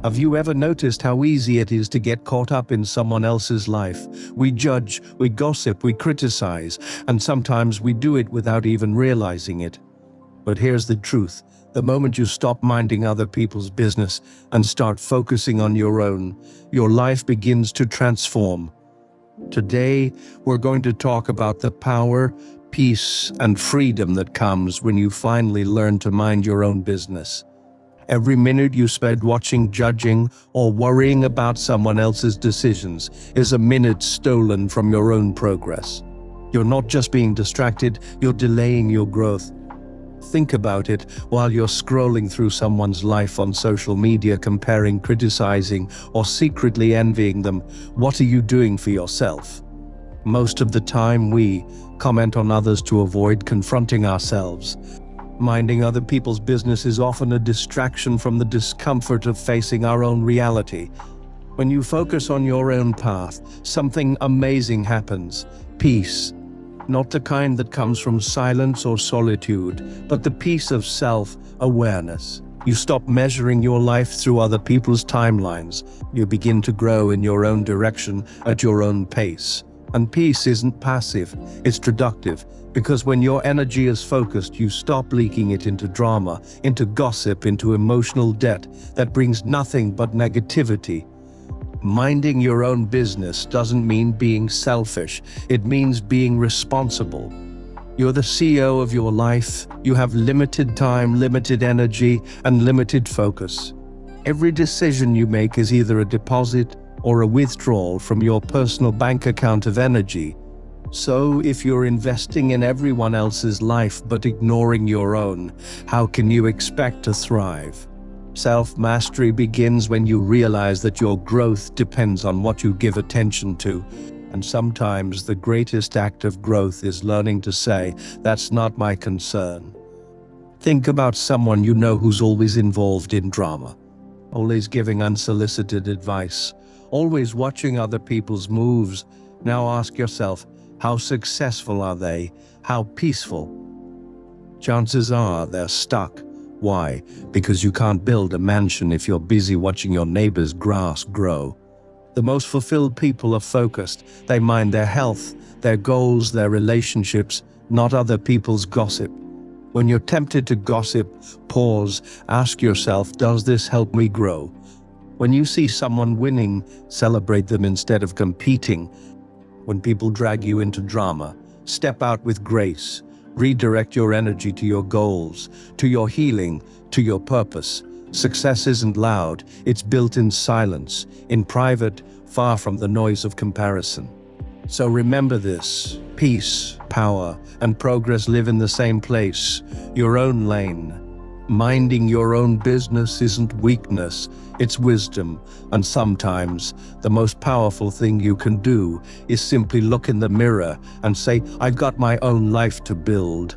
Have you ever noticed how easy it is to get caught up in someone else's life? We judge, we gossip, we criticize, and sometimes we do it without even realizing it. But here's the truth. The moment you stop minding other people's business and start focusing on your own, your life begins to transform. Today, we're going to talk about the power, peace, and freedom that comes when you finally learn to mind your own business. Every minute you spend watching, judging, or worrying about someone else's decisions is a minute stolen from your own progress. You're not just being distracted, you're delaying your growth. Think about it while you're scrolling through someone's life on social media, comparing, criticizing, or secretly envying them. What are you doing for yourself? Most of the time we comment on others to avoid confronting ourselves. Minding other people's business is often a distraction from the discomfort of facing our own reality. When you focus on your own path, something amazing happens. Peace. Not the kind that comes from silence or solitude, but the peace of self-awareness. You stop measuring your life through other people's timelines. You begin to grow in your own direction at your own pace. And peace isn't passive, it's productive, because when your energy is focused, you stop leaking it into drama, into gossip, into emotional debt that brings nothing but negativity. Minding your own business doesn't mean being selfish, it means being responsible. You're the CEO of your life, you have limited time, limited energy, and limited focus. Every decision you make is either a deposit or a withdrawal from your personal bank account of energy. So if you're investing in everyone else's life but ignoring your own, how can you expect to thrive? Self-mastery begins when you realize that your growth depends on what you give attention to. And sometimes the greatest act of growth is learning to say, "That's not my concern." Think about someone you know who's always involved in drama, always giving unsolicited advice, always watching other people's moves. Now ask yourself, how successful are they? How peaceful? Chances are they're stuck. Why? Because you can't build a mansion if you're busy watching your neighbor's grass grow. The most fulfilled people are focused. They mind their health, their goals, their relationships, not other people's gossip. When you're tempted to gossip, pause, ask yourself, does this help me grow? When you see someone winning, celebrate them instead of competing. When people drag you into drama, step out with grace. Redirect your energy to your goals, to your healing, to your purpose. Success isn't loud, it's built in silence, in private, far from the noise of comparison. So remember this: peace, power, and progress live in the same place, your own lane. Minding your own business isn't weakness, it's wisdom. And sometimes the most powerful thing you can do is simply look in the mirror and say, "I've got my own life to build."